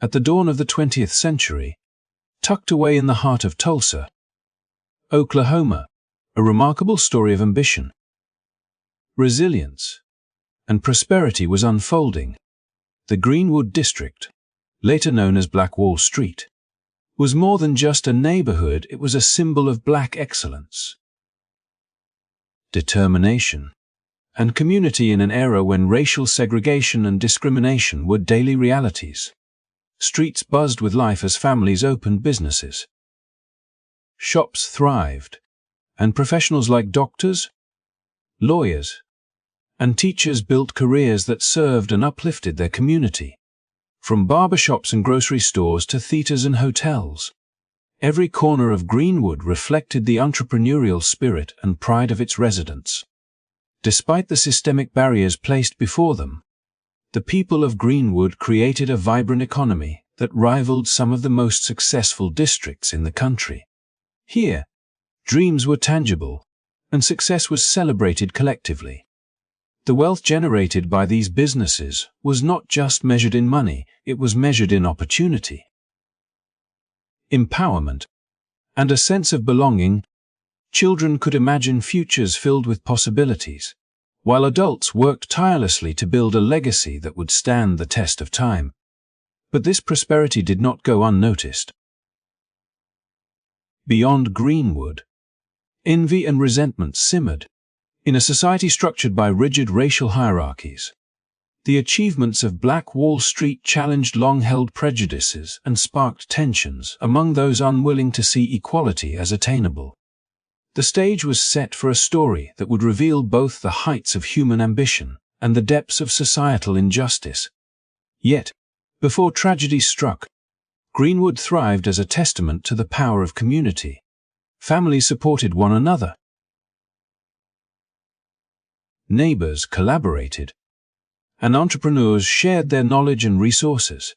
At the dawn of the 20th century, tucked away in the heart of Tulsa, Oklahoma, a remarkable story of ambition, resilience, and prosperity was unfolding. The Greenwood district, later known as Black Wall Street, was more than just a neighborhood, it was a symbol of black excellence, determination, and community in an era when racial segregation and discrimination were daily realities. Streets buzzed with life as families opened businesses. Shops thrived, and professionals like doctors, lawyers, and teachers built careers that served and uplifted their community. From barbershops and grocery stores to theaters and hotels, every corner of Greenwood reflected the entrepreneurial spirit and pride of its residents. Despite the systemic barriers placed before them, the people of Greenwood created a vibrant economy that rivaled some of the most successful districts in the country. Here, dreams were tangible, and success was celebrated collectively. The wealth generated by these businesses was not just measured in money, it was measured in opportunity, empowerment, and a sense of belonging. Children could imagine futures filled with possibilities, while adults worked tirelessly to build a legacy that would stand the test of time. But this prosperity did not go unnoticed. Beyond Greenwood, envy and resentment simmered. In a society structured by rigid racial hierarchies, the achievements of Black Wall Street challenged long-held prejudices and sparked tensions among those unwilling to see equality as attainable. The stage was set for a story that would reveal both the heights of human ambition and the depths of societal injustice. Yet, before tragedy struck, Greenwood thrived as a testament to the power of community. Families supported one another. Neighbors collaborated, and entrepreneurs shared their knowledge and resources.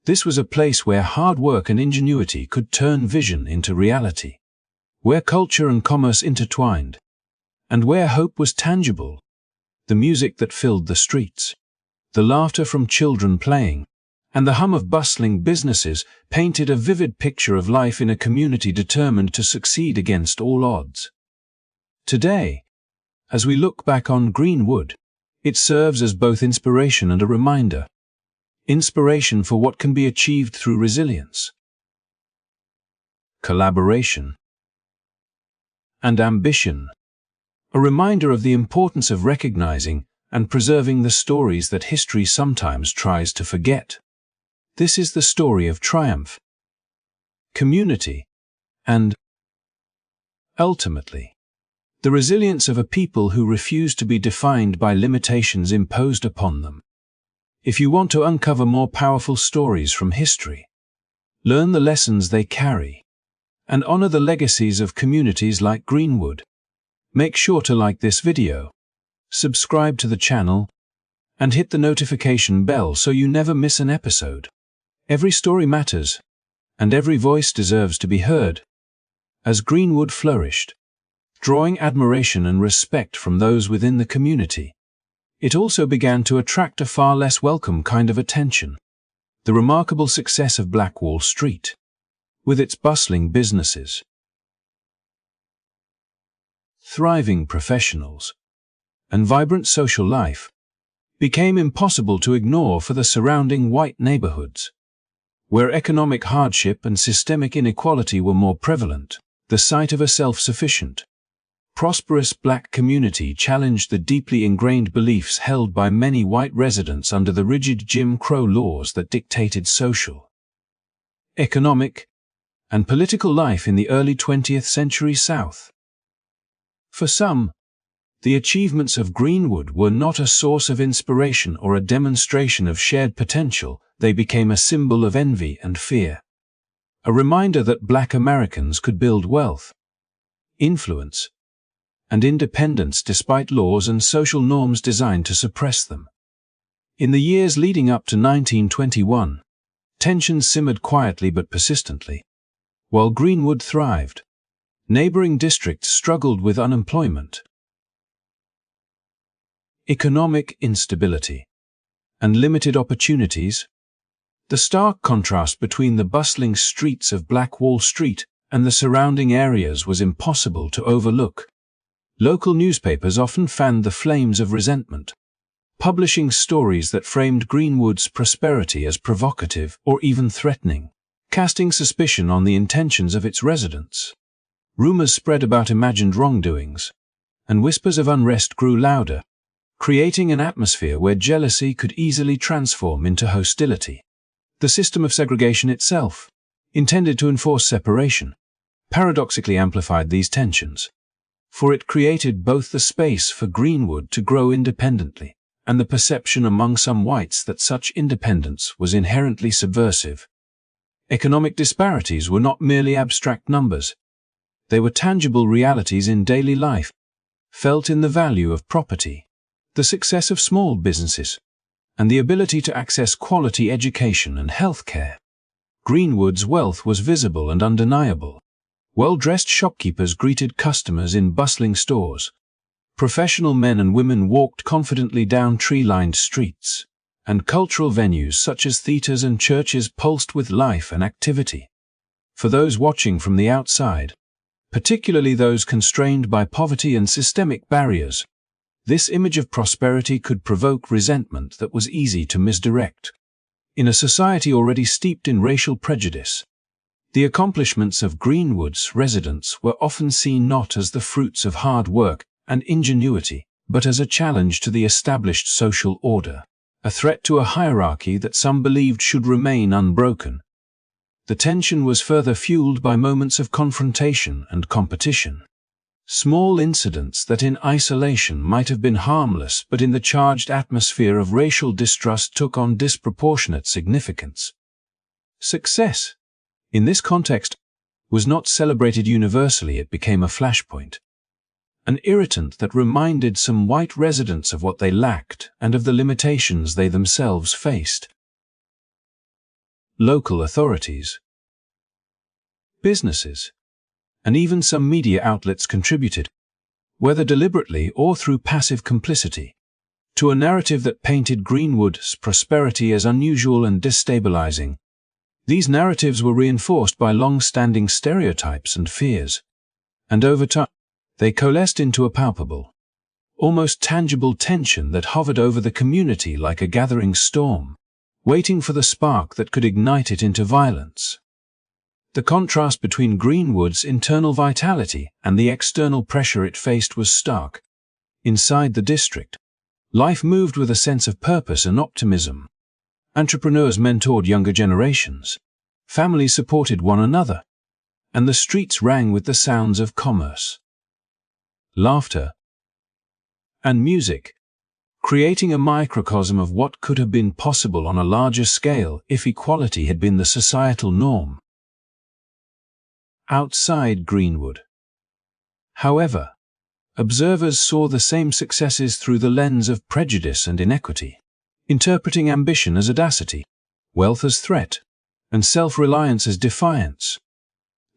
This was a place where hard work and ingenuity could turn vision into reality, where culture and commerce intertwined, and where hope was tangible. The music that filled the streets, the laughter from children playing, and the hum of bustling businesses painted a vivid picture of life in a community determined to succeed against all odds. Today, as we look back on Greenwood, it serves as both inspiration and a reminder. Inspiration for what can be achieved through resilience, collaboration, and ambition. A reminder of the importance of recognizing and preserving the stories that history sometimes tries to forget. This is the story of triumph, community, and, ultimately, the resilience of a people who refuse to be defined by limitations imposed upon them. If you want to uncover more powerful stories from history, learn the lessons they carry, and honor the legacies of communities like Greenwood, make sure to like this video, subscribe to the channel, and hit the notification bell so you never miss an episode. Every story matters, and every voice deserves to be heard. As Greenwood flourished, drawing admiration and respect from those within the community, it also began to attract a far less welcome kind of attention. The remarkable success of Black Wall Street, with its bustling businesses, thriving professionals, and vibrant social life, became impossible to ignore for the surrounding white neighborhoods, where economic hardship and systemic inequality were more prevalent. The sight of a self-sufficient, prosperous black community challenged the deeply ingrained beliefs held by many white residents under the rigid Jim Crow laws that dictated social, economic, and political life in the early 20th century South. For some, the achievements of Greenwood were not a source of inspiration or a demonstration of shared potential, they became a symbol of envy and fear. A reminder that Black Americans could build wealth, influence, and independence despite laws and social norms designed to suppress them. In the years leading up to 1921, tensions simmered quietly but persistently. While Greenwood thrived, neighboring districts struggled with unemployment, economic instability, and limited opportunities. The stark contrast between the bustling streets of Black Wall Street and the surrounding areas was impossible to overlook. Local newspapers often fanned the flames of resentment, publishing stories that framed Greenwood's prosperity as provocative or even threatening, casting suspicion on the intentions of its residents. Rumors spread about imagined wrongdoings, and whispers of unrest grew louder, creating an atmosphere where jealousy could easily transform into hostility. The system of segregation itself, intended to enforce separation, paradoxically amplified these tensions, for it created both the space for Greenwood to grow independently and the perception among some whites that such independence was inherently subversive. Economic disparities were not merely abstract numbers. They were tangible realities in daily life, felt in the value of property, the success of small businesses, and the ability to access quality education and health care. Greenwood's wealth was visible and undeniable. Well-dressed shopkeepers greeted customers in bustling stores. Professional men and women walked confidently down tree-lined streets, and cultural venues such as theaters and churches pulsed with life and activity. For those watching from the outside, particularly those constrained by poverty and systemic barriers, this image of prosperity could provoke resentment that was easy to misdirect. In a society already steeped in racial prejudice, the accomplishments of Greenwood's residents were often seen not as the fruits of hard work and ingenuity, but as a challenge to the established social order, a threat to a hierarchy that some believed should remain unbroken. The tension was further fueled by moments of confrontation and competition. Small incidents that in isolation might have been harmless but in the charged atmosphere of racial distrust took on disproportionate significance. Success, in this context, was not celebrated universally. It became a flashpoint, an irritant that reminded some white residents of what they lacked and of the limitations they themselves faced. Local authorities, businesses, and even some media outlets contributed, whether deliberately or through passive complicity, to a narrative that painted Greenwood's prosperity as unusual and destabilizing. These narratives were reinforced by long-standing stereotypes and fears, and over time, they coalesced into a palpable, almost tangible tension that hovered over the community like a gathering storm, waiting for the spark that could ignite it into violence. The contrast between Greenwood's internal vitality and the external pressure it faced was stark. Inside the district, life moved with a sense of purpose and optimism. Entrepreneurs mentored younger generations, families supported one another, and the streets rang with the sounds of commerce, laughter, and music, creating a microcosm of what could have been possible on a larger scale if equality had been the societal norm. Outside Greenwood, however, observers saw the same successes through the lens of prejudice and inequity, interpreting ambition as audacity, wealth as threat, and self-reliance as defiance,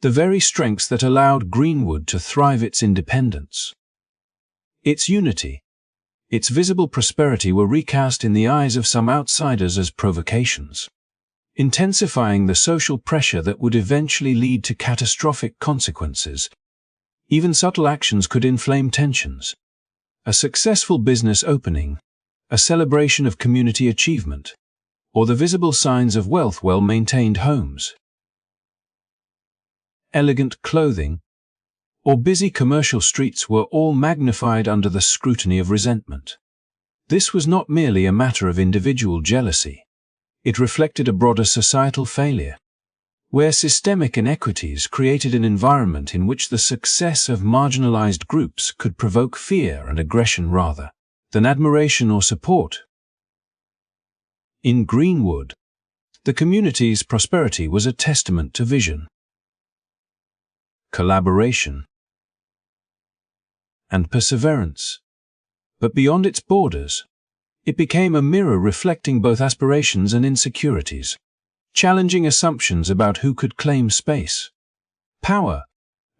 the very strengths that allowed Greenwood to thrive. Its independence, its unity, its visible prosperity were recast in the eyes of some outsiders as provocations, intensifying the social pressure that would eventually lead to catastrophic consequences. Even subtle actions could inflame tensions. A successful business opening, a celebration of community achievement, or the visible signs of wealth, well-maintained homes, elegant clothing, or busy commercial streets were all magnified under the scrutiny of resentment. This was not merely a matter of individual jealousy. It reflected a broader societal failure, where systemic inequities created an environment in which the success of marginalized groups could provoke fear and aggression rather than admiration or support. In Greenwood, the community's prosperity was a testament to vision, collaboration, and perseverance. But beyond its borders, it became a mirror reflecting both aspirations and insecurities, challenging assumptions about who could claim space, power,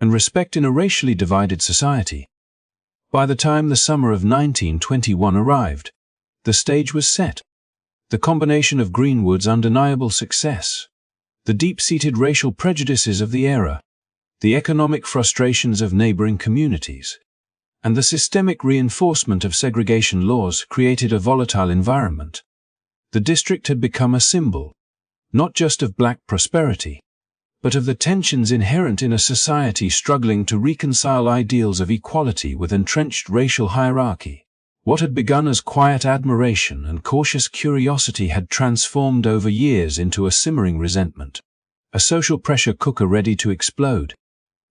and respect in a racially divided society. By the time the summer of 1921 arrived, the stage was set. The combination of Greenwood's undeniable success, the deep-seated racial prejudices of the era, the economic frustrations of neighboring communities, and the systemic reinforcement of segregation laws created a volatile environment. The district had become a symbol, not just of black prosperity, but of the tensions inherent in a society struggling to reconcile ideals of equality with entrenched racial hierarchy. What had begun as quiet admiration and cautious curiosity had transformed over years into a simmering resentment, a social pressure cooker ready to explode.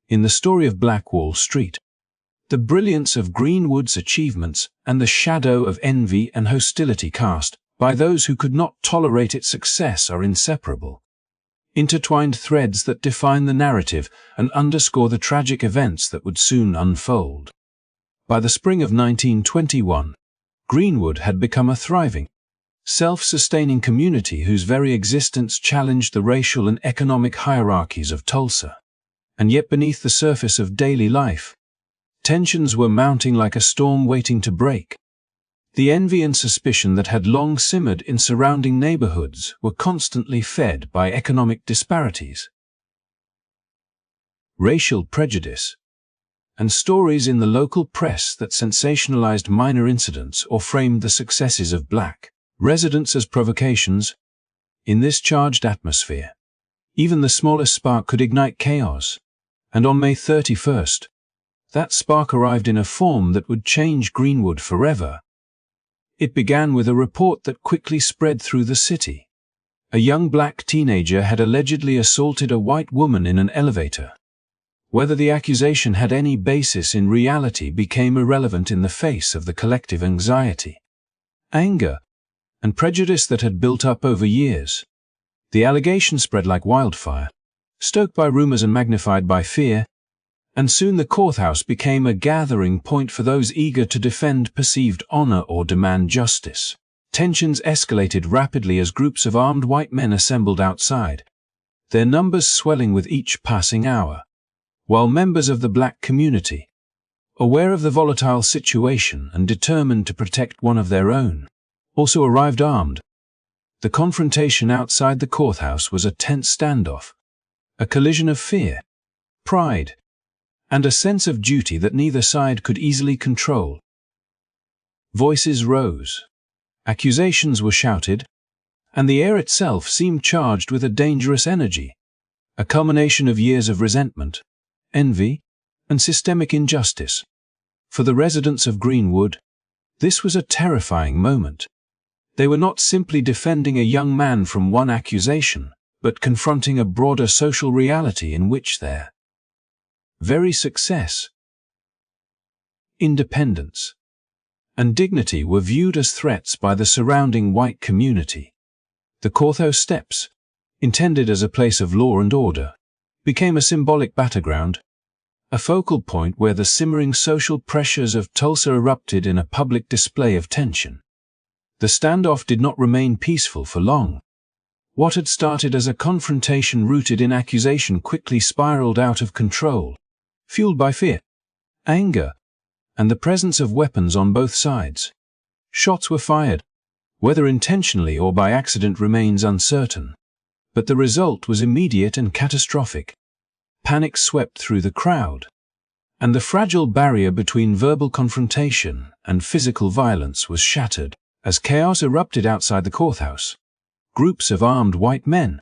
In the story of Black Wall Street, the brilliance of Greenwood's achievements and the shadow of envy and hostility cast by those who could not tolerate its success are inseparable, intertwined threads that define the narrative and underscore the tragic events that would soon unfold. By the spring of 1921, Greenwood had become a thriving, self-sustaining community whose very existence challenged the racial and economic hierarchies of Tulsa. And yet beneath the surface of daily life, tensions were mounting like a storm waiting to break. The envy and suspicion that had long simmered in surrounding neighborhoods were constantly fed by economic disparities, racial prejudice, and stories in the local press that sensationalized minor incidents or framed the successes of black residents as provocations. In this charged atmosphere, even the smallest spark could ignite chaos, and on May 31st, that spark arrived in a form that would change Greenwood forever. It began with a report that quickly spread through the city. A young black teenager had allegedly assaulted a white woman in an elevator. Whether the accusation had any basis in reality became irrelevant in the face of the collective anxiety, anger, and prejudice that had built up over years. The allegation spread like wildfire, stoked by rumors and magnified by fear, and soon the courthouse became a gathering point for those eager to defend perceived honor or demand justice. Tensions escalated rapidly as groups of armed white men assembled outside, their numbers swelling with each passing hour, while members of the black community, aware of the volatile situation and determined to protect one of their own, also arrived armed. The confrontation outside the courthouse was a tense standoff, a collision of fear, pride, and a sense of duty that neither side could easily control. Voices rose, accusations were shouted, and the air itself seemed charged with a dangerous energy, a culmination of years of resentment, envy, and systemic injustice. For the residents of Greenwood, this was a terrifying moment. They were not simply defending a young man from one accusation, but confronting a broader social reality in which their very success, independence, and dignity were viewed as threats by the surrounding white community. The courthouse steps, intended as a place of law and order, became a symbolic battleground, a focal point where the simmering social pressures of Tulsa erupted in a public display of tension. The standoff did not remain peaceful for long. What had started as a confrontation rooted in accusation quickly spiraled out of control, fueled by fear, anger, and the presence of weapons on both sides. Shots were fired, whether intentionally or by accident remains uncertain, but the result was immediate and catastrophic. Panic swept through the crowd, and the fragile barrier between verbal confrontation and physical violence was shattered. As chaos erupted outside the courthouse, groups of armed white men,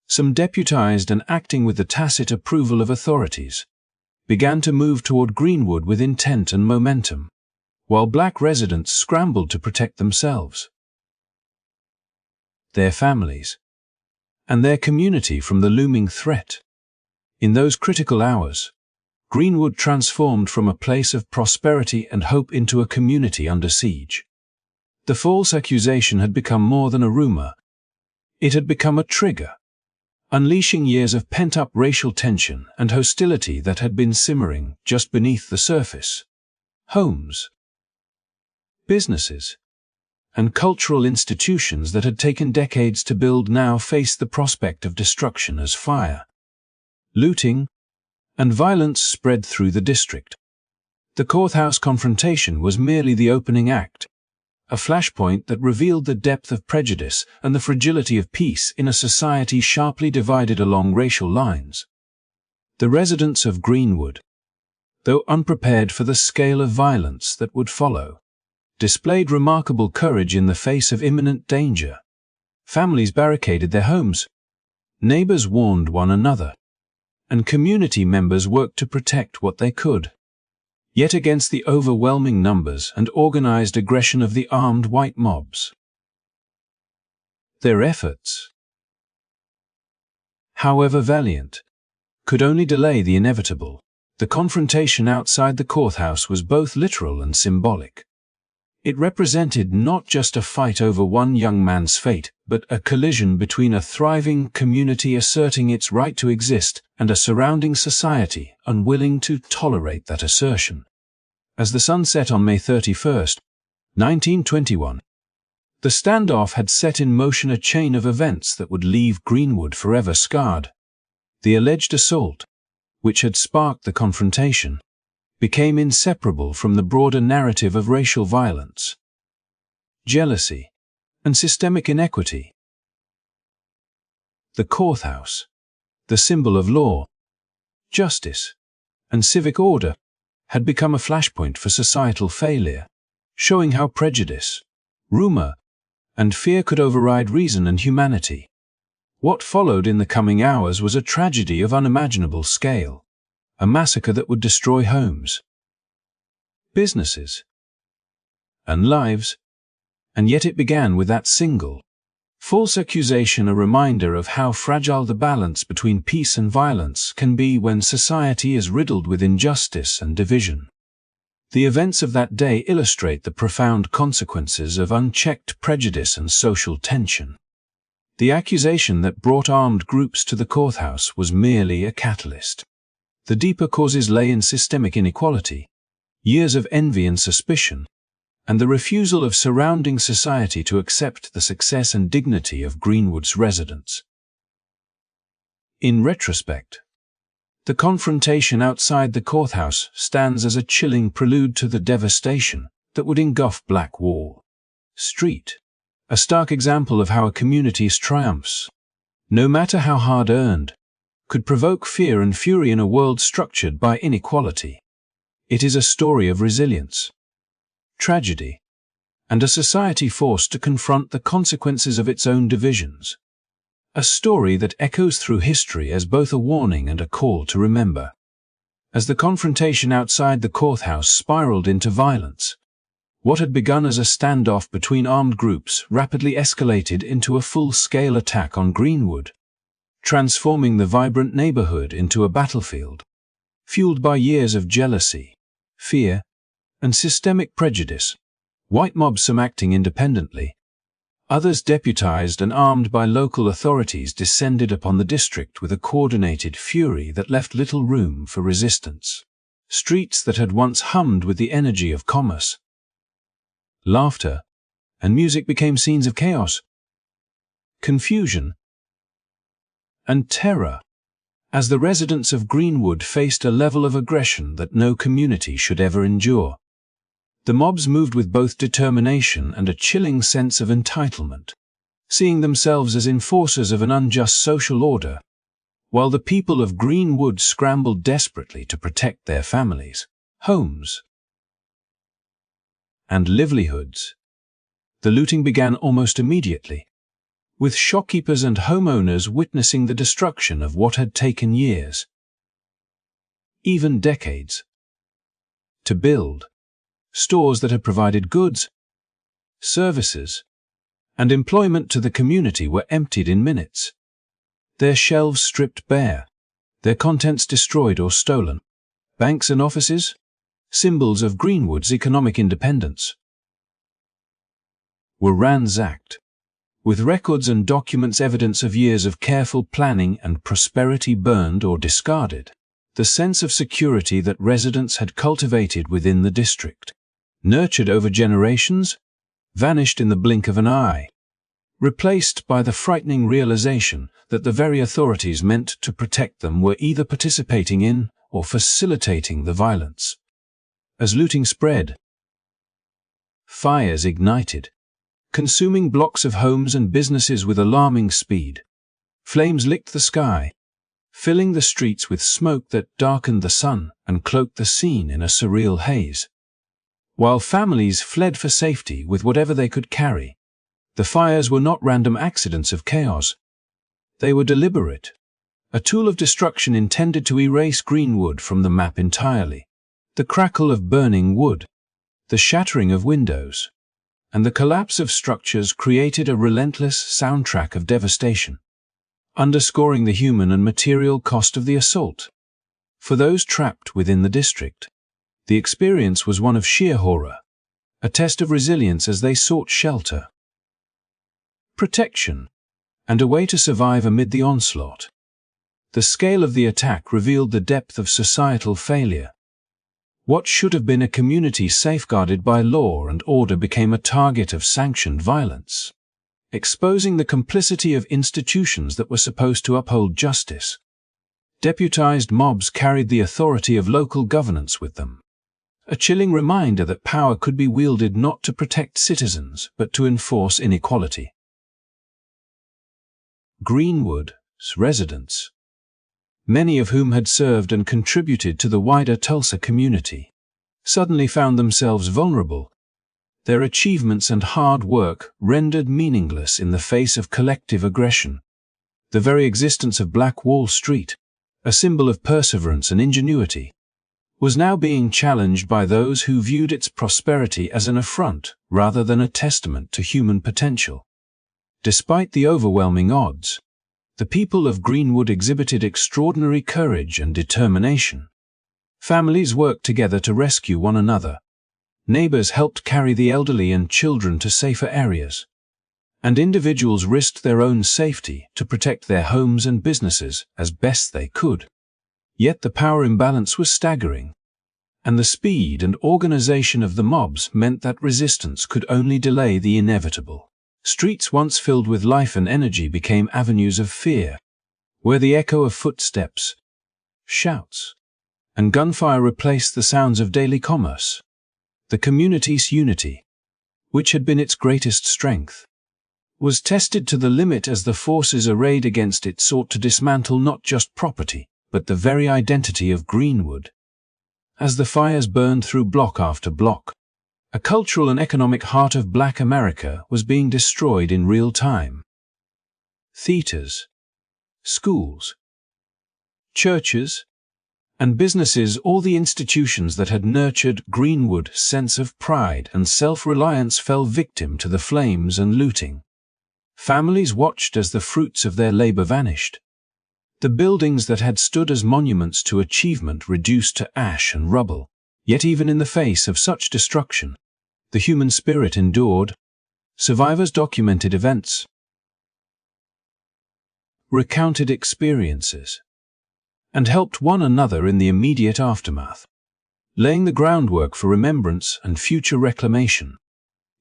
some deputized and acting with the tacit approval of authorities, began to move toward Greenwood with intent and momentum, while black residents scrambled to protect themselves, their families, and their community from the looming threat. In those critical hours, Greenwood transformed from a place of prosperity and hope into a community under siege. The false accusation had become more than a rumor. It had become a trigger, unleashing years of pent-up racial tension and hostility that had been simmering just beneath the surface. Homes, businesses, and cultural institutions that had taken decades to build now faced the prospect of destruction as fire, looting, and violence spread through the district. The courthouse confrontation was merely the opening act, a flashpoint that revealed the depth of prejudice and the fragility of peace in a society sharply divided along racial lines. The residents of Greenwood, though unprepared for the scale of violence that would follow, displayed remarkable courage in the face of imminent danger. Families barricaded their homes, neighbors warned one another, and community members worked to protect what they could. Yet against the overwhelming numbers and organized aggression of the armed white mobs, their efforts, however valiant, could only delay the inevitable. The confrontation outside the courthouse was both literal and symbolic. It represented not just a fight over one young man's fate, but a collision between a thriving community asserting its right to exist and a surrounding society unwilling to tolerate that assertion. As the sun set on May 31, 1921, the standoff had set in motion a chain of events that would leave Greenwood forever scarred. The alleged assault, which had sparked the confrontation, became inseparable from the broader narrative of racial violence, jealousy, and systemic inequity. The courthouse, the symbol of law, justice, and civic order, had become a flashpoint for societal failure, showing how prejudice, rumor, and fear could override reason and humanity. What followed in the coming hours was a tragedy of unimaginable scale, a massacre that would destroy homes, businesses, and lives, and yet it began with that single, false accusation, a reminder of how fragile the balance between peace and violence can be when society is riddled with injustice and division. The events of that day illustrate the profound consequences of unchecked prejudice and social tension. The accusation that brought armed groups to the courthouse was merely a catalyst. The deeper causes lay in systemic inequality, years of envy and suspicion, and the refusal of surrounding society to accept the success and dignity of Greenwood's residents. In retrospect, the confrontation outside the courthouse stands as a chilling prelude to the devastation that would engulf Blackwall Street, a stark example of how a community's triumphs, no matter how hard-earned, could provoke fear and fury in a world structured by inequality. It is a story of resilience, tragedy, and a society forced to confront the consequences of its own divisions. A story that echoes through history as both a warning and a call to remember. As the confrontation outside the courthouse spiraled into violence, what had begun as a standoff between armed groups rapidly escalated into a full-scale attack on Greenwood, transforming the vibrant neighborhood into a battlefield, fueled by years of jealousy, fear, and systemic prejudice. White mobs, some acting independently, others deputized and armed by local authorities, descended upon the district with a coordinated fury that left little room for resistance. Streets that had once hummed with the energy of commerce, laughter, and music became scenes of chaos, confusion, and terror, as the residents of Greenwood faced a level of aggression that no community should ever endure. The mobs moved with both determination and a chilling sense of entitlement, seeing themselves as enforcers of an unjust social order, while the people of Greenwood scrambled desperately to protect their families, homes, and livelihoods. The looting began almost immediately, with shopkeepers and homeowners witnessing the destruction of what had taken years, even decades, to build. Stores that had provided goods, services, and employment to the community were emptied in minutes, their shelves stripped bare, their contents destroyed or stolen. Banks and offices, symbols of Greenwood's economic independence, were ransacked, with records and documents evidence of years of careful planning and prosperity burned or discarded. The sense of security that residents had cultivated within the district, nurtured over generations, vanished in the blink of an eye, replaced by the frightening realization that the very authorities meant to protect them were either participating in or facilitating the violence. As looting spread, fires ignited, consuming blocks of homes and businesses with alarming speed. Flames licked the sky, filling the streets with smoke that darkened the sun and cloaked the scene in a surreal haze. While families fled for safety with whatever they could carry, the fires were not random accidents of chaos. They were deliberate, a tool of destruction intended to erase Greenwood from the map entirely. The crackle of burning wood, the shattering of windows, and the collapse of structures created a relentless soundtrack of devastation, underscoring the human and material cost of the assault. For those trapped within the district, the experience was one of sheer horror, a test of resilience as they sought shelter, protection, and a way to survive amid the onslaught. The scale of the attack revealed the depth of societal failure. What should have been a community safeguarded by law and order became a target of sanctioned violence, exposing the complicity of institutions that were supposed to uphold justice. Deputized mobs carried the authority of local governance with them, a chilling reminder that power could be wielded not to protect citizens but to enforce inequality. Greenwood's residents, many of whom had served and contributed to the wider Tulsa community, suddenly found themselves vulnerable, their achievements and hard work rendered meaningless in the face of collective aggression. The very existence of Black Wall Street, a symbol of perseverance and ingenuity, was now being challenged by those who viewed its prosperity as an affront rather than a testament to human potential. Despite the overwhelming odds, the people of Greenwood exhibited extraordinary courage and determination. Families worked together to rescue one another. Neighbors helped carry the elderly and children to safer areas. And individuals risked their own safety to protect their homes and businesses as best they could. Yet the power imbalance was staggering, and the speed and organization of the mobs meant that resistance could only delay the inevitable. Streets once filled with life and energy became avenues of fear, where the echo of footsteps, shouts, and gunfire replaced the sounds of daily commerce. The community's unity, which had been its greatest strength, was tested to the limit as the forces arrayed against it sought to dismantle not just property, but the very identity of Greenwood. As the fires burned through block after block, a cultural and economic heart of Black America was being destroyed in real time. Theaters, schools, churches, and businesses, all the institutions that had nurtured Greenwood's sense of pride and self-reliance, fell victim to the flames and looting. Families watched as the fruits of their labor vanished. The buildings that had stood as monuments to achievement reduced to ash and rubble. Yet even in the face of such destruction, the human spirit endured. Survivors documented events, recounted experiences, and helped one another in the immediate aftermath, laying the groundwork for remembrance and future reclamation.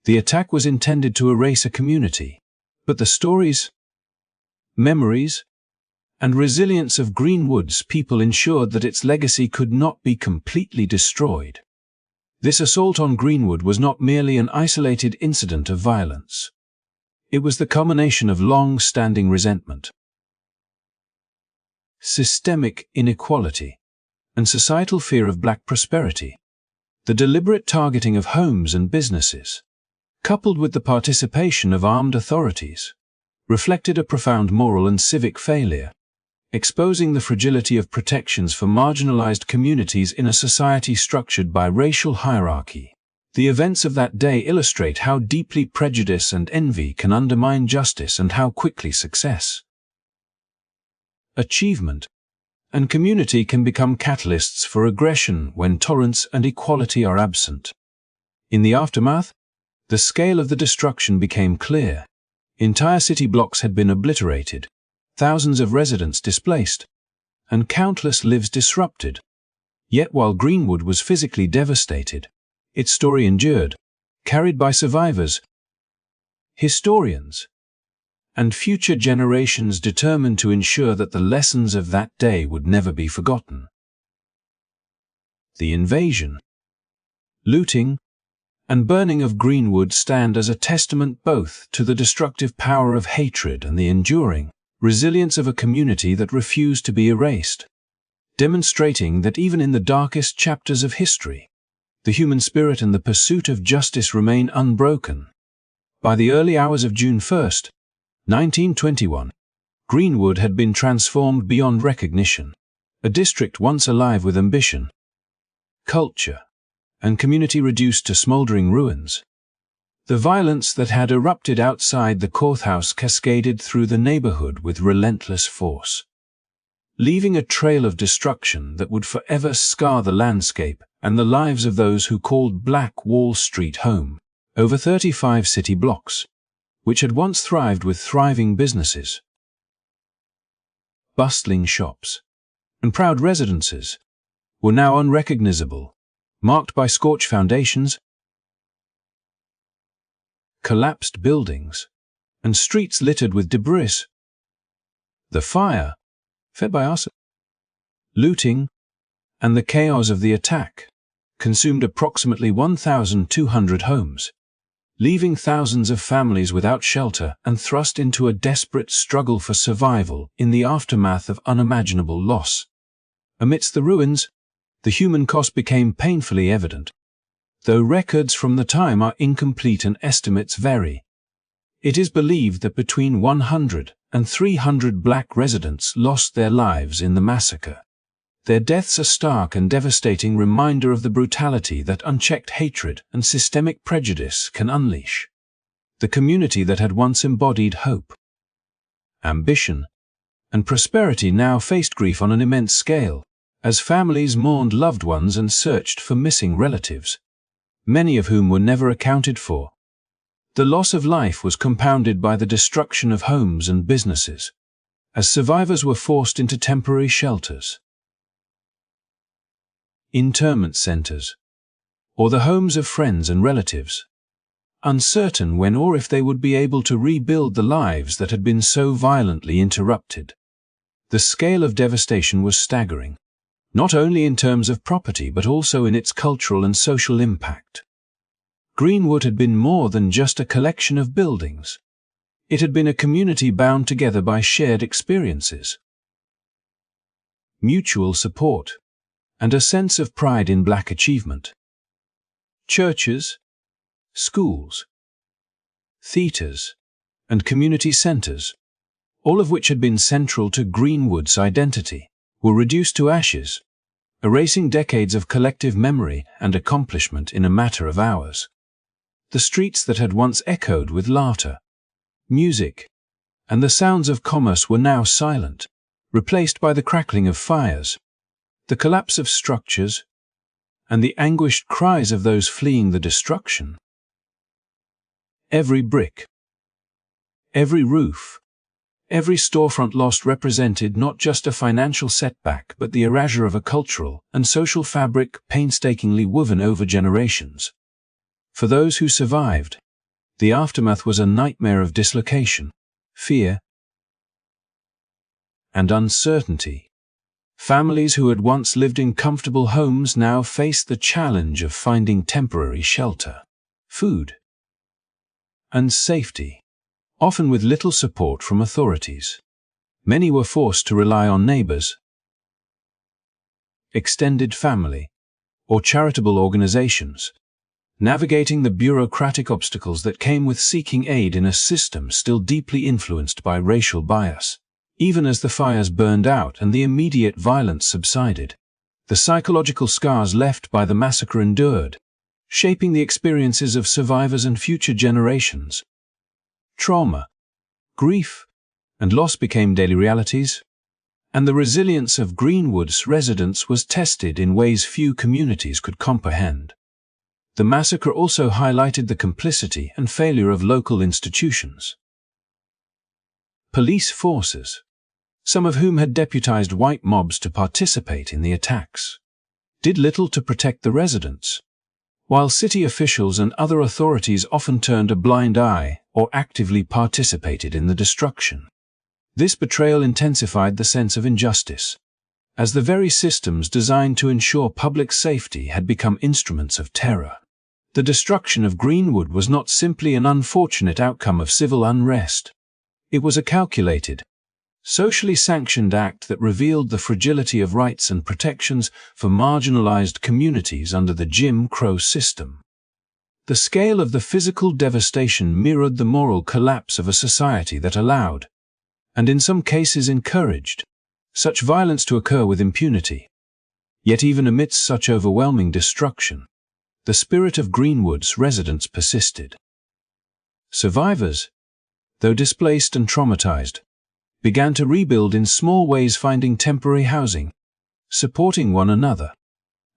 The attack was intended to erase a community, but the stories, memories, and resilience of Greenwood's people ensured that its legacy could not be completely destroyed. This assault on Greenwood was not merely an isolated incident of violence. It was the culmination of long-standing resentment, systemic inequality, and societal fear of Black prosperity. The deliberate targeting of homes and businesses, coupled with the participation of armed authorities, reflected a profound moral and civic failure, exposing the fragility of protections for marginalized communities in a society structured by racial hierarchy. The events of that day illustrate how deeply prejudice and envy can undermine justice and how quickly success, achievement, and community can become catalysts for aggression when tolerance and equality are absent. In the aftermath, the scale of the destruction became clear. Entire city blocks had been obliterated, thousands of residents displaced, and countless lives disrupted. Yet while Greenwood was physically devastated, its story endured, carried by survivors, historians, and future generations determined to ensure that the lessons of that day would never be forgotten. The invasion, looting, and burning of Greenwood stand as a testament both to the destructive power of hatred and the enduring resilience of a community that refused to be erased, demonstrating that even in the darkest chapters of history, the human spirit and the pursuit of justice remain unbroken. By the early hours of June 1, 1921, Greenwood had been transformed beyond recognition, a district once alive with ambition, culture, and community reduced to smoldering ruins. The violence that had erupted outside the courthouse cascaded through the neighborhood with relentless force, leaving a trail of destruction that would forever scar the landscape and the lives of those who called Black Wall Street home. Over 35 city blocks, which had once thrived with thriving businesses, bustling shops, and proud residences, were now unrecognizable, marked by scorched foundations, collapsed buildings, and streets littered with debris. The fire, fed by arson, looting, and the chaos of the attack, consumed approximately 1,200 homes, leaving thousands of families without shelter and thrust into a desperate struggle for survival in the aftermath of unimaginable loss. Amidst the ruins, the human cost became painfully evident. Though records from the time are incomplete and estimates vary, it is believed that between 100 and 300 Black residents lost their lives in the massacre. Their deaths a stark and devastating reminder of the brutality that unchecked hatred and systemic prejudice can unleash. The community that had once embodied hope, ambition, and prosperity now faced grief on an immense scale, as families mourned loved ones and searched for missing relatives, many of whom were never accounted for. The loss of life was compounded by the destruction of homes and businesses, as survivors were forced into temporary shelters, internment centers, or the homes of friends and relatives, uncertain when or if they would be able to rebuild the lives that had been so violently interrupted. The scale of devastation was staggering, not only in terms of property but also in its cultural and social impact. Greenwood had been more than just a collection of buildings. It had been a community bound together by shared experiences, mutual support, and a sense of pride in Black achievement. Churches, schools, theaters, and community centers, all of which had been central to Greenwood's identity, were reduced to ashes, erasing decades of collective memory and accomplishment in a matter of hours. The streets that had once echoed with laughter, music, and the sounds of commerce were now silent, replaced by the crackling of fires, the collapse of structures, and the anguished cries of those fleeing the destruction. Every brick, every roof, every storefront lost represented not just a financial setback but the erasure of a cultural and social fabric painstakingly woven over generations. For those who survived, the aftermath was a nightmare of dislocation, fear, and uncertainty. Families who had once lived in comfortable homes now faced the challenge of finding temporary shelter, food, and safety, often with little support from authorities. Many were forced to rely on neighbors, extended family, or charitable organizations, navigating the bureaucratic obstacles that came with seeking aid in a system still deeply influenced by racial bias. Even as the fires burned out and the immediate violence subsided, the psychological scars left by the massacre endured, shaping the experiences of survivors and future generations. Trauma, grief, and loss became daily realities, and the resilience of Greenwood's residents was tested in ways few communities could comprehend. The massacre also highlighted the complicity and failure of local institutions. Police forces, some of whom had deputized white mobs to participate in the attacks, did little to protect the residents, while city officials and other authorities often turned a blind eye or actively participated in the destruction. This betrayal intensified the sense of injustice, as the very systems designed to ensure public safety had become instruments of terror. The destruction of Greenwood was not simply an unfortunate outcome of civil unrest. It was a calculated, socially sanctioned act that revealed the fragility of rights and protections for marginalized communities under the Jim Crow system. The scale of the physical devastation mirrored the moral collapse of a society that allowed, and in some cases encouraged, such violence to occur with impunity. Yet even amidst such overwhelming destruction, the spirit of Greenwood's residents persisted. Survivors, though displaced and traumatized, began to rebuild in small ways, finding temporary housing, supporting one another,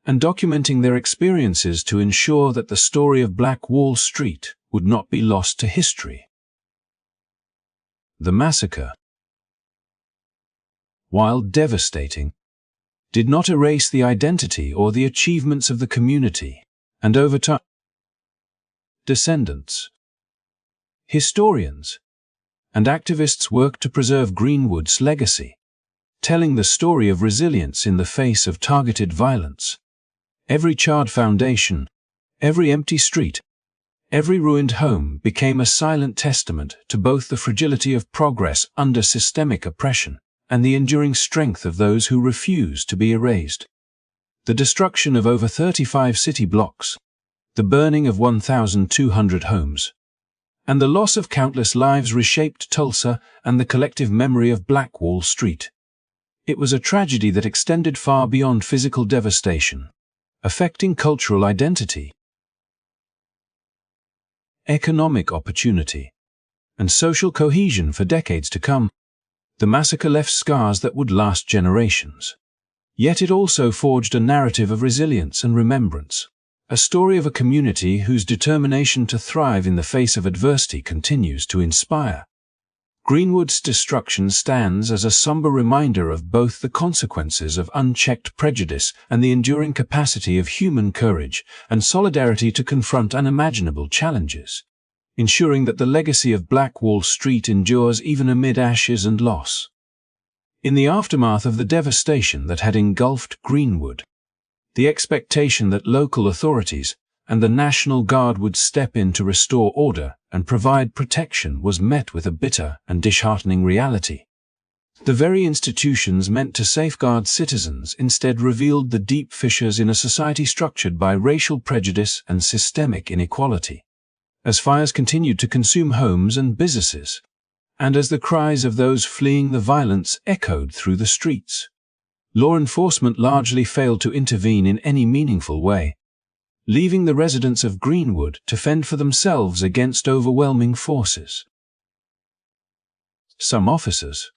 and documenting their experiences to ensure that the story of Black Wall Street would not be lost to history. The massacre, while devastating, did not erase the identity or the achievements of the community, and over time, descendants, historians, and activists worked to preserve Greenwood's legacy, telling the story of resilience in the face of targeted violence. Every charred foundation, every empty street, every ruined home became a silent testament to both the fragility of progress under systemic oppression and the enduring strength of those who refused to be erased. The destruction of over 35 city blocks, the burning of 1,200 homes, and the loss of countless lives reshaped Tulsa and the collective memory of Black Wall Street. It was a tragedy that extended far beyond physical devastation, affecting cultural identity, economic opportunity, and social cohesion for decades to come. The massacre left scars that would last generations. Yet it also forged a narrative of resilience and remembrance, a story of a community whose determination to thrive in the face of adversity continues to inspire. Greenwood's destruction stands as a somber reminder of both the consequences of unchecked prejudice and the enduring capacity of human courage and solidarity to confront unimaginable challenges, ensuring that the legacy of Black Wall Street endures even amid ashes and loss. In the aftermath of the devastation that had engulfed Greenwood, the expectation that local authorities and the National Guard would step in to restore order and provide protection was met with a bitter and disheartening reality. The very institutions meant to safeguard citizens instead revealed the deep fissures in a society structured by racial prejudice and systemic inequality. As fires continued to consume homes and businesses, and as the cries of those fleeing the violence echoed through the streets, law enforcement largely failed to intervene in any meaningful way, leaving the residents of Greenwood to fend for themselves against overwhelming forces. Some officers,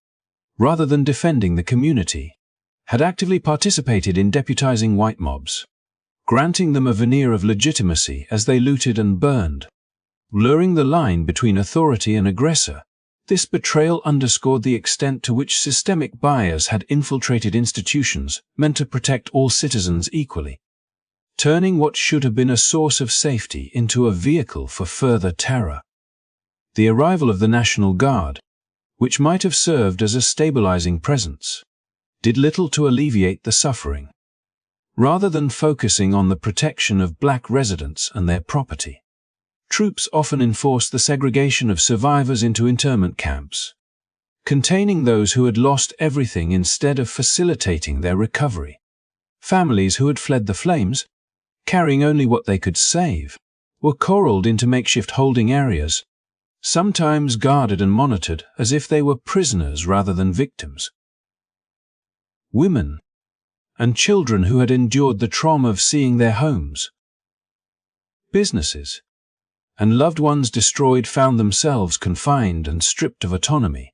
rather than defending the community, had actively participated in deputizing white mobs, granting them a veneer of legitimacy as they looted and burned. Blurring the line between authority and aggressor, this betrayal underscored the extent to which systemic bias had infiltrated institutions meant to protect all citizens equally, turning what should have been a source of safety into a vehicle for further terror. The arrival of the National Guard, which might have served as a stabilizing presence, did little to alleviate the suffering, rather than focusing on the protection of Black residents and their property. Troops often enforced the segregation of survivors into internment camps, containing those who had lost everything instead of facilitating their recovery. Families who had fled the flames, carrying only what they could save, were corralled into makeshift holding areas, sometimes guarded and monitored as if they were prisoners rather than victims. Women and children who had endured the trauma of seeing their homes, businesses, and loved ones destroyed found themselves confined and stripped of autonomy,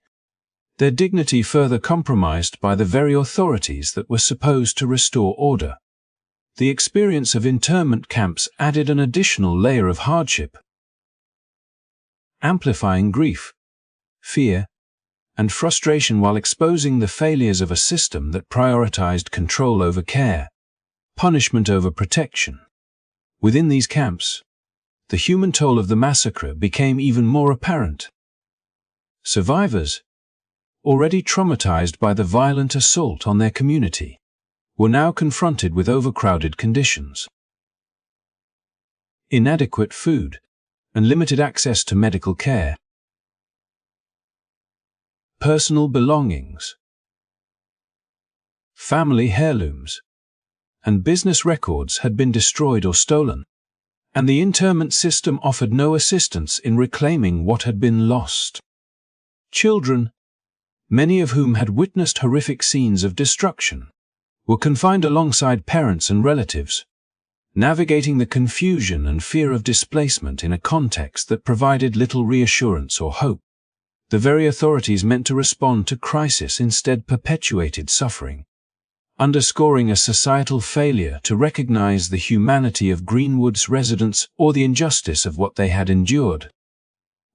their dignity further compromised by the very authorities that were supposed to restore order. The experience of internment camps added an additional layer of hardship, amplifying grief, fear, and frustration while exposing the failures of a system that prioritized control over care, punishment over protection. Within these camps, the human toll of the massacre became even more apparent. Survivors, already traumatized by the violent assault on their community, were now confronted with overcrowded conditions, inadequate food, and limited access to medical care. Personal belongings, family heirlooms, and business records had been destroyed or stolen, and the interment system offered no assistance in reclaiming what had been lost. Children, many of whom had witnessed horrific scenes of destruction, were confined alongside parents and relatives, navigating the confusion and fear of displacement in a context that provided little reassurance or hope. The very authorities meant to respond to crisis instead perpetuated suffering, underscoring a societal failure to recognize the humanity of Greenwood's residents or the injustice of what they had endured.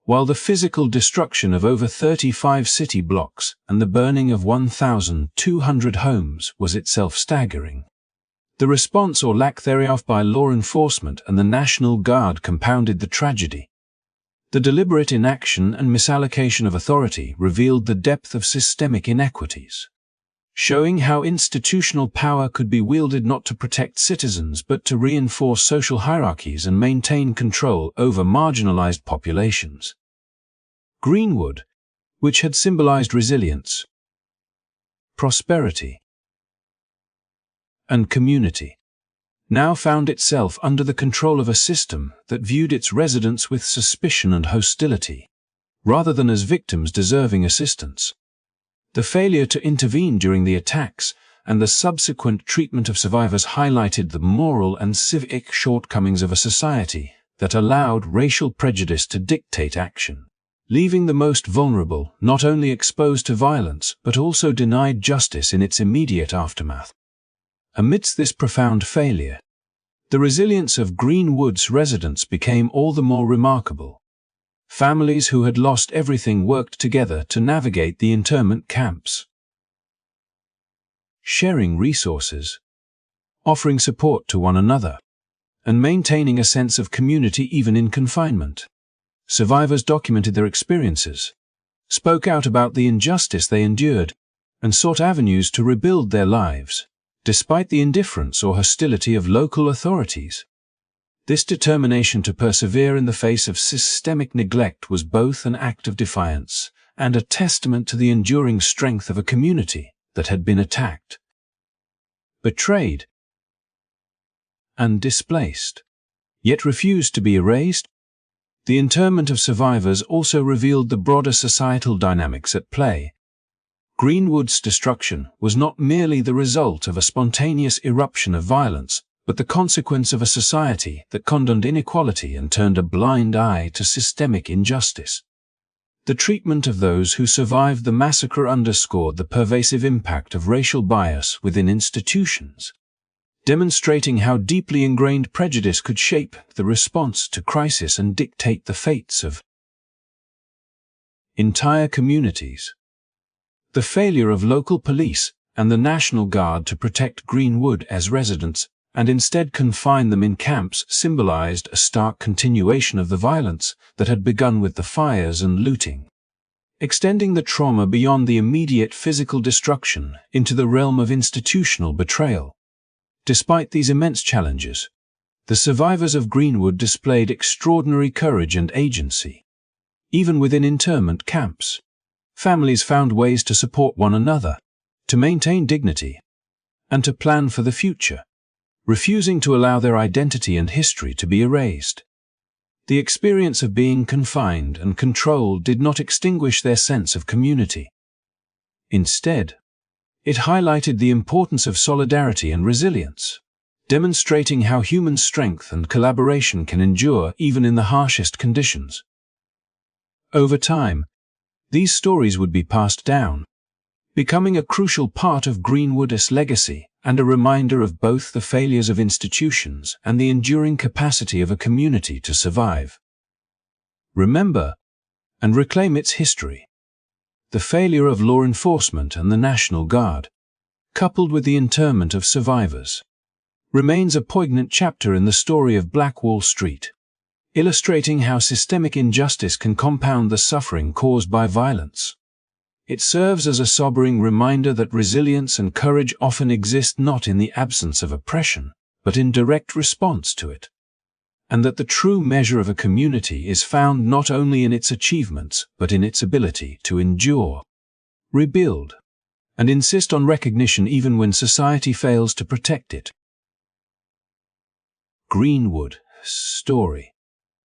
While the physical destruction of over 35 city blocks and the burning of 1,200 homes was itself staggering, the response or lack thereof by law enforcement and the National Guard compounded the tragedy. The deliberate inaction and misallocation of authority revealed the depth of systemic inequities, showing how institutional power could be wielded not to protect citizens but to reinforce social hierarchies and maintain control over marginalized populations. Greenwood, which had symbolized resilience, prosperity, and community, now found itself under the control of a system that viewed its residents with suspicion and hostility, rather than as victims deserving assistance. The failure to intervene during the attacks and the subsequent treatment of survivors highlighted the moral and civic shortcomings of a society that allowed racial prejudice to dictate action, leaving the most vulnerable not only exposed to violence but also denied justice in its immediate aftermath. Amidst this profound failure, the resilience of Greenwood's residents became all the more remarkable. Families who had lost everything worked together to navigate the internment camps, sharing resources, offering support to one another, and maintaining a sense of community even in confinement. Survivors documented their experiences, spoke out about the injustice they endured, and sought avenues to rebuild their lives, despite the indifference or hostility of local authorities. This determination to persevere in the face of systemic neglect was both an act of defiance and a testament to the enduring strength of a community that had been attacked, betrayed, and displaced, yet refused to be erased. The interment of survivors also revealed the broader societal dynamics at play. Greenwood's destruction was not merely the result of a spontaneous eruption of violence, but the consequence of a society that condoned inequality and turned a blind eye to systemic injustice. The treatment of those who survived the massacre underscored the pervasive impact of racial bias within institutions, demonstrating how deeply ingrained prejudice could shape the response to crisis and dictate the fates of entire communities. The failure of local police and the National Guard to protect Greenwood as residents and instead confine them in camps symbolized a stark continuation of the violence that had begun with the fires and looting, extending the trauma beyond the immediate physical destruction into the realm of institutional betrayal. Despite these immense challenges, the survivors of Greenwood displayed extraordinary courage and agency. Even within internment camps, families found ways to support one another, to maintain dignity, and to plan for the future, refusing to allow their identity and history to be erased. The experience of being confined and controlled did not extinguish their sense of community. Instead, it highlighted the importance of solidarity and resilience, demonstrating how human strength and collaboration can endure even in the harshest conditions. Over time, these stories would be passed down, becoming a crucial part of Greenwood's legacy and a reminder of both the failures of institutions and the enduring capacity of a community to survive. Remember and reclaim its history. The failure of law enforcement and the National Guard, coupled with the internment of survivors, remains a poignant chapter in the story of Black Wall Street, illustrating how systemic injustice can compound the suffering caused by violence. It serves as a sobering reminder that resilience and courage often exist not in the absence of oppression, but in direct response to it. and that the true measure of a community is found not only in its achievements but in its ability to endure, rebuild, and insist on recognition even when society fails to protect it. Greenwood's story,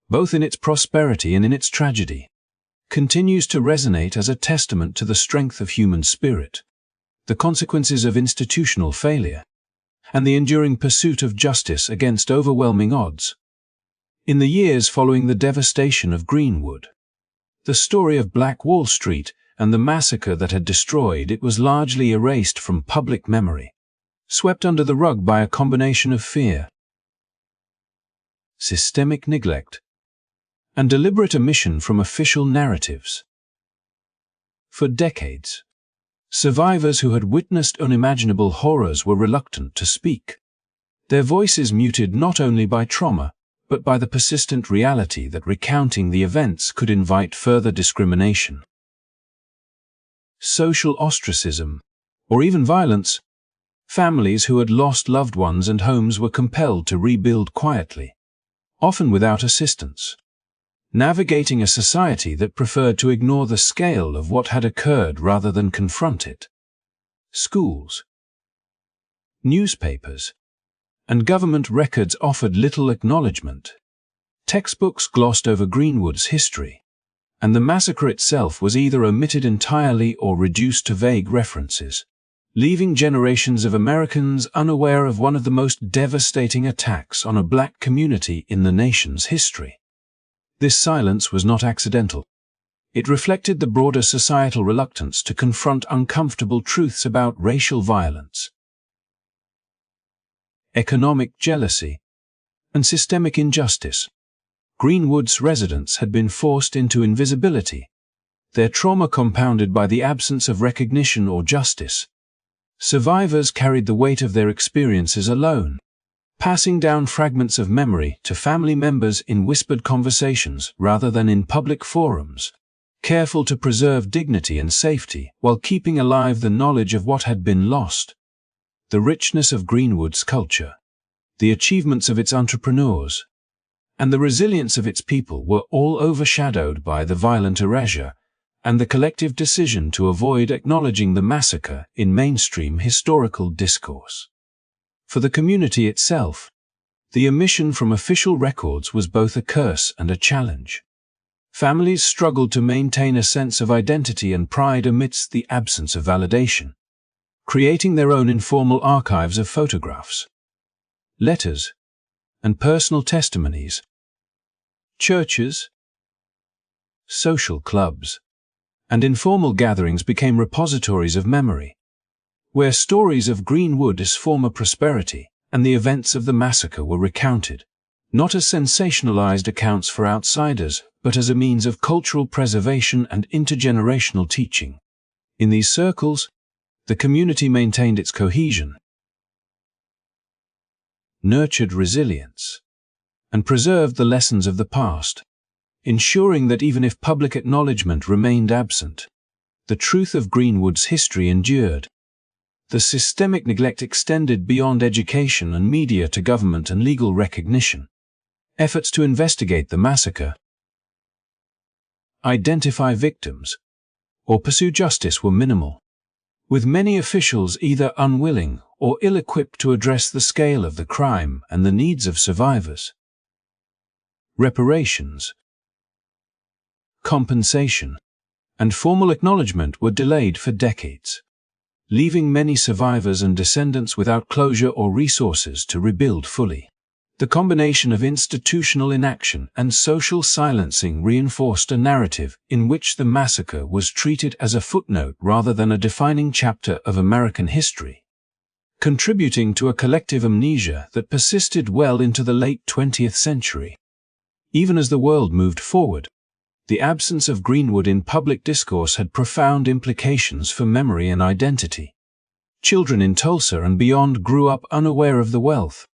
both in its prosperity and in its tragedy, continues to resonate as a testament to the strength of human spirit, the consequences of institutional failure, and the enduring pursuit of justice against overwhelming odds. In the years following the devastation of Greenwood, the story of Black Wall Street and the massacre that had destroyed it was largely erased from public memory, swept under the rug by a combination of fear, systemic neglect, and deliberate omission from official narratives. For decades, survivors who had witnessed unimaginable horrors were reluctant to speak, their voices muted not only by trauma, but by the persistent reality that recounting the events could invite further discrimination, social ostracism, or even violence. Families who had lost loved ones and homes were compelled to rebuild quietly, often without assistance, navigating a society that preferred to ignore the scale of what had occurred rather than confront it. Schools, newspapers, and government records offered little acknowledgement. Textbooks glossed over Greenwood's history, and the massacre itself was either omitted entirely or reduced to vague references, leaving generations of Americans unaware of one of the most devastating attacks on a black community in the nation's history. This silence was not accidental. It reflected the broader societal reluctance to confront uncomfortable truths about racial violence, economic jealousy, and systemic injustice. Greenwood's residents had been forced into invisibility, their trauma compounded by the absence of recognition or justice. Survivors carried the weight of their experiences alone, passing down fragments of memory to family members in whispered conversations rather than in public forums, careful to preserve dignity and safety while keeping alive the knowledge of what had been lost. The richness of Greenwood's culture, the achievements of its entrepreneurs, and the resilience of its people were all overshadowed by the violent erasure and the collective decision to avoid acknowledging the massacre in mainstream historical discourse. For the community itself, the omission from official records was both a curse and a challenge. Families struggled to maintain a sense of identity and pride amidst the absence of validation, creating their own informal archives of photographs, letters, and personal testimonies. Churches, social clubs, and informal gatherings became repositories of memory, where stories of Greenwood's former prosperity and the events of the massacre were recounted, not as sensationalized accounts for outsiders, but as a means of cultural preservation and intergenerational teaching. In these circles, the community maintained its cohesion, nurtured resilience, and preserved the lessons of the past, ensuring that even if public acknowledgement remained absent, the truth of Greenwood's history endured. The systemic neglect extended beyond education and media to government and legal recognition. Efforts to investigate the massacre, identify victims, or pursue justice were minimal, with many officials either unwilling or ill-equipped to address the scale of the crime and the needs of survivors. Reparations, compensation, and formal acknowledgement were delayed for decades, leaving many survivors and descendants without closure or resources to rebuild fully. The combination of institutional inaction and social silencing reinforced a narrative in which the massacre was treated as a footnote rather than a defining chapter of American history, contributing to a collective amnesia that persisted well into the late 20th century. Even as the world moved forward, the absence of Greenwood in public discourse had profound implications for memory and identity. Children in Tulsa and beyond grew up unaware of the wealth,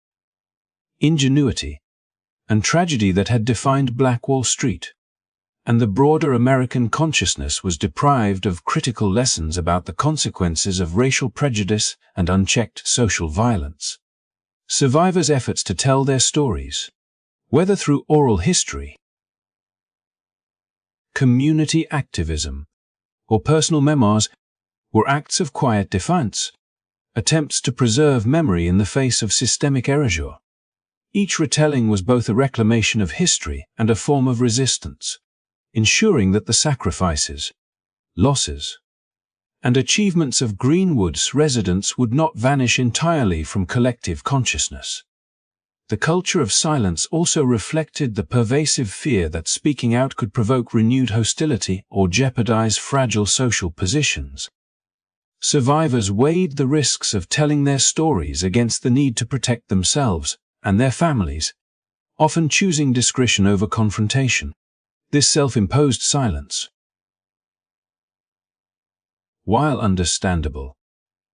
ingenuity, and tragedy that had defined Black Wall Street, and the broader American consciousness was deprived of critical lessons about the consequences of racial prejudice and unchecked social violence. Survivors' efforts to tell their stories, Whether through oral history, community activism, or personal memoirs, were acts of quiet defiance, attempts to preserve memory in the face of systemic erasure. Each retelling was both a reclamation of history and a form of resistance, ensuring that the sacrifices, losses, and achievements of Greenwood's residents would not vanish entirely from collective consciousness. The culture of silence also reflected the pervasive fear that speaking out could provoke renewed hostility or jeopardize fragile social positions. Survivors weighed the risks of telling their stories against the need to protect themselves and their families, often choosing discretion over confrontation. This self-imposed silence, while understandable,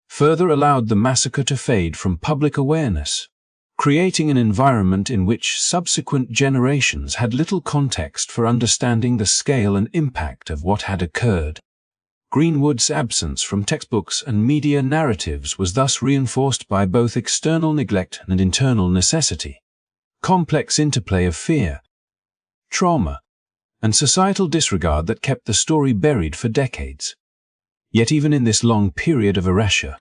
further allowed the massacre to fade from public awareness, creating an environment in which subsequent generations had little context for understanding the scale and impact of what had occurred. Greenwood's absence from textbooks and media narratives was thus reinforced by both external neglect and internal necessity. Complex interplay of fear, trauma, and societal disregard that kept the story buried for decades. Yet even in this long period of erasure,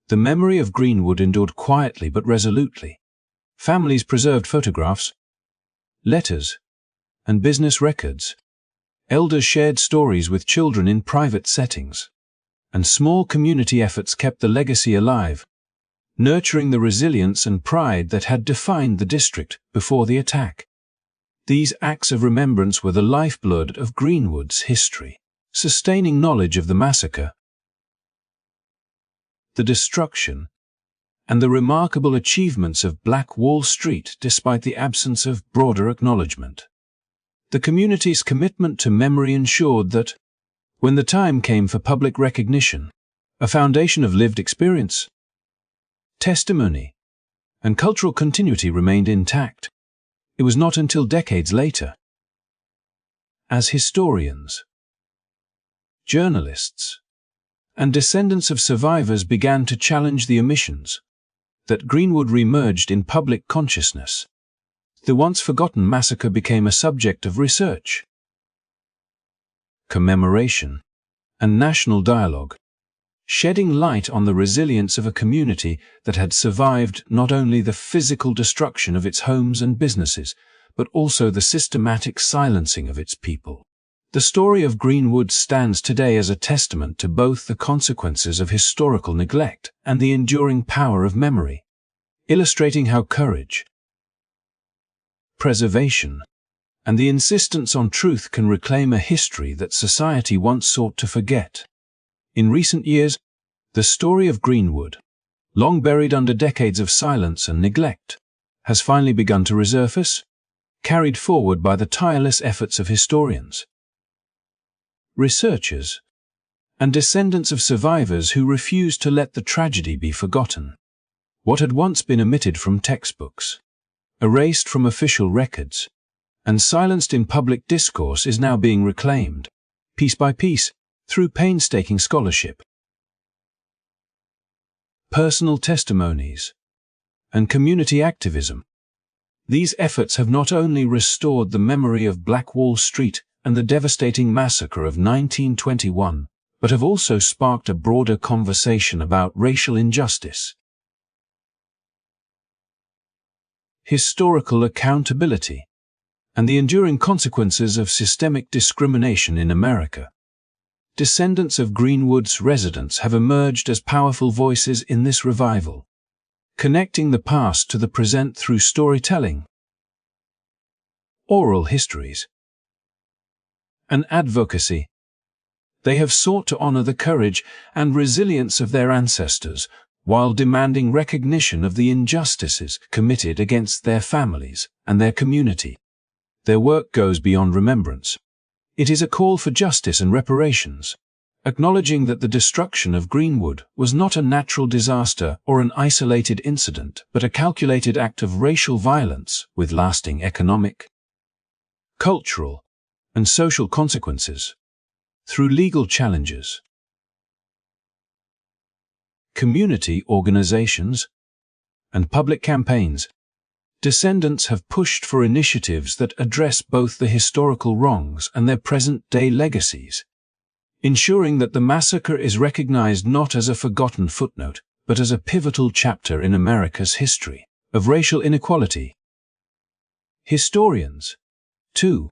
the memory of Greenwood endured quietly but resolutely. Families preserved photographs, letters, and business records. Elders shared stories with children in private settings, and small community efforts kept the legacy alive, nurturing the resilience and pride that had defined the district before the attack. These acts of remembrance were the lifeblood of Greenwood's history, sustaining knowledge of the massacre, the destruction, and the remarkable achievements of Black Wall Street despite the absence of broader acknowledgement. The community's commitment to memory ensured that, when the time came for public recognition, a foundation of lived experience, testimony, and cultural continuity remained intact. It was not until decades later, as historians, journalists, and descendants of survivors began to challenge the omissions, that Greenwood reemerged in public consciousness. The once forgotten massacre became a subject of research, commemoration, and national dialogue, shedding light on the resilience of a community that had survived not only the physical destruction of its homes and businesses, but also the systematic silencing of its people. The story of Greenwood stands today as a testament to both the consequences of historical neglect and the enduring power of memory, illustrating how courage, preservation, and the insistence on truth can reclaim a history that society once sought to forget. In recent years, the story of Greenwood, long buried under decades of silence and neglect, has finally begun to resurface, carried forward by the tireless efforts of historians, researchers, and descendants of survivors who refused to let the tragedy be forgotten. What had once been omitted from textbooks, erased from official records, and silenced in public discourse is now being reclaimed, piece by piece, through painstaking scholarship, personal testimonies, and community activism. These efforts have not only restored the memory of Black Wall Street and the devastating massacre of 1921, but have also sparked a broader conversation about racial injustice, historical accountability, and the enduring consequences of systemic discrimination in America. Descendants of Greenwood's residents have emerged as powerful voices in this revival, connecting the past to the present through storytelling, oral histories, and advocacy. They have sought to honor the courage and resilience of their ancestors while demanding recognition of the injustices committed against their families and their community. Their work goes beyond remembrance. It is a call for justice and reparations, acknowledging that the destruction of Greenwood was not a natural disaster or an isolated incident, but a calculated act of racial violence with lasting economic, cultural, and social consequences. Through legal challenges, community organizations, and public campaigns, descendants have pushed for initiatives that address both the historical wrongs and their present-day legacies, ensuring that the massacre is recognized not as a forgotten footnote, but as a pivotal chapter in America's history of racial inequality. Historians, too,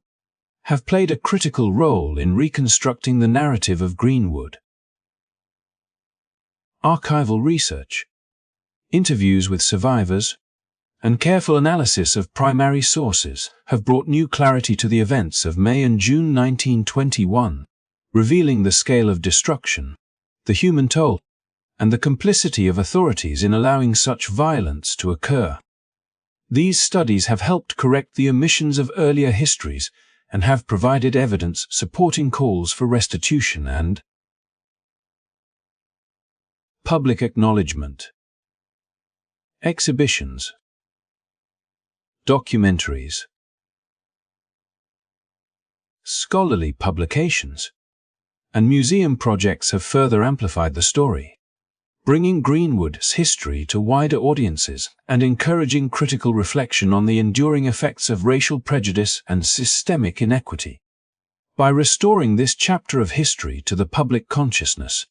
have played a critical role in reconstructing the narrative of Greenwood. Archival research, interviews with survivors, and careful analysis of primary sources have brought new clarity to the events of May and June 1921, revealing the scale of destruction, the human toll, and the complicity of authorities in allowing such violence to occur. These studies have helped correct the omissions of earlier histories and have provided evidence supporting calls for restitution and public acknowledgement. Exhibitions, documentaries, scholarly publications, and museum projects have further amplified the story, bringing Greenwood's history to wider audiences and encouraging critical reflection on the enduring effects of racial prejudice and systemic inequity. By restoring this chapter of history to the public consciousness,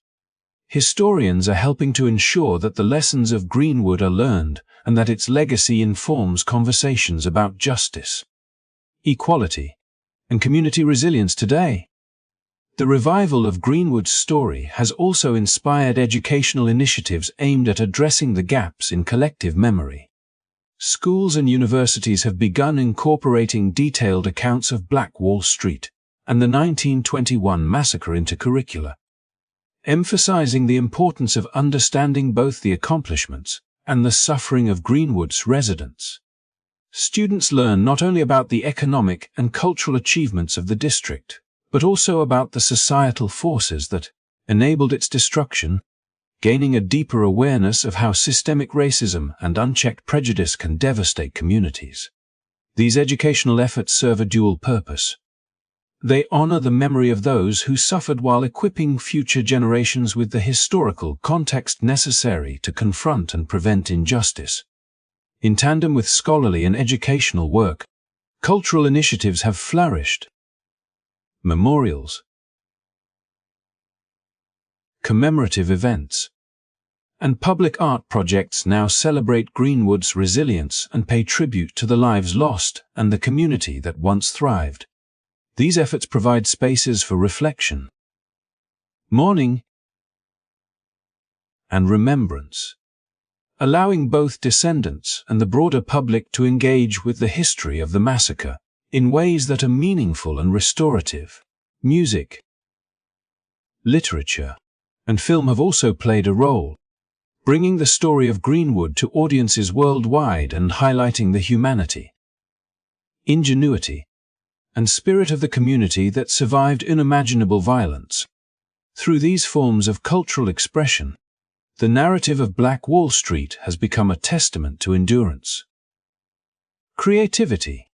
historians are helping to ensure that the lessons of Greenwood are learned and that its legacy informs conversations about justice, equality, and community resilience today. The revival of Greenwood's story has also inspired educational initiatives aimed at addressing the gaps in collective memory. Schools and universities have begun incorporating detailed accounts of Black Wall Street and the 1921 massacre into curricula, emphasizing the importance of understanding both the accomplishments and the suffering of Greenwood's residents. Students learn not only about the economic and cultural achievements of the district, but also about the societal forces that enabled its destruction, gaining a deeper awareness of how systemic racism and unchecked prejudice can devastate communities. These educational efforts serve a dual purpose. They honor the memory of those who suffered while equipping future generations with the historical context necessary to confront and prevent injustice. In tandem with scholarly and educational work, cultural initiatives have flourished. Memorials, commemorative events, and public art projects now celebrate Greenwood's resilience and pay tribute to the lives lost and the community that once thrived. These efforts provide spaces for reflection, mourning, and remembrance, allowing both descendants and the broader public to engage with the history of the massacre in ways that are meaningful and restorative. Music, literature, and film have also played a role, bringing the story of Greenwood to audiences worldwide and highlighting the humanity, ingenuity, and spirit of the community that survived unimaginable violence. Through these forms of cultural expression, the narrative of Black Wall Street has become a testament to endurance, creativity,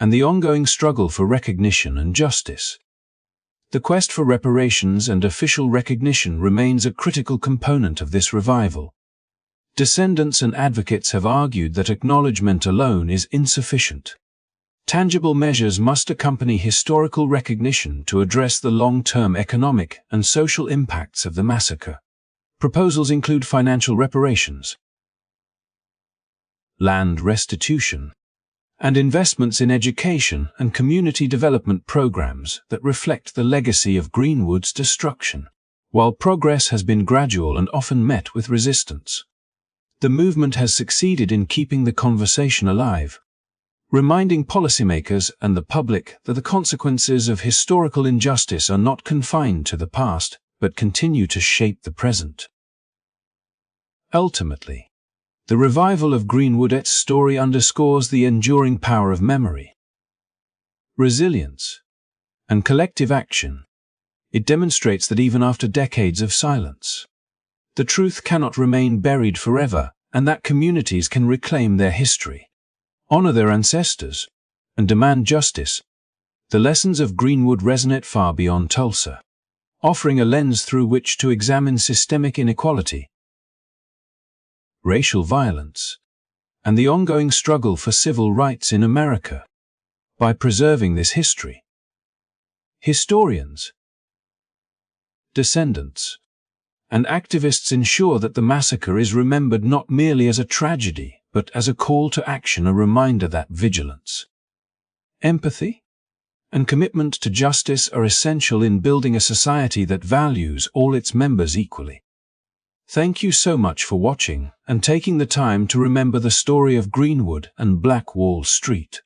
and the ongoing struggle for recognition and justice. The quest for reparations and official recognition remains a critical component of this revival. Descendants and advocates have argued that acknowledgement alone is insufficient. Tangible measures must accompany historical recognition to address the long-term economic and social impacts of the massacre. Proposals include financial reparations, land restitution, and investments in education and community development programs that reflect the legacy of Greenwood's destruction. While progress has been gradual and often met with resistance, the movement has succeeded in keeping the conversation alive, reminding policymakers and the public that the consequences of historical injustice are not confined to the past, but continue to shape the present. Ultimately, the revival of Greenwood's story underscores the enduring power of memory, resilience, and collective action. It demonstrates that even after decades of silence, the truth cannot remain buried forever, and that communities can reclaim their history, honor their ancestors, and demand justice. The lessons of Greenwood resonate far beyond Tulsa, offering a lens through which to examine systemic inequality, racial violence, and the ongoing struggle for civil rights in America by preserving this history. Historians, descendants, and activists ensure that the massacre is remembered not merely as a tragedy, but as a call to action, a reminder that vigilance, empathy, and commitment to justice are essential in building a society that values all its members equally. Thank you so much for watching and taking the time to remember the story of Greenwood and Black Wall Street.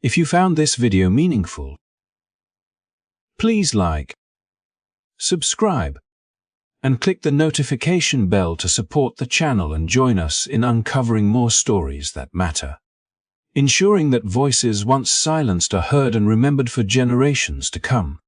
If you found this video meaningful, please like, subscribe, and click the notification bell to support the channel and join us in uncovering more stories that matter, ensuring that voices once silenced are heard and remembered for generations to come.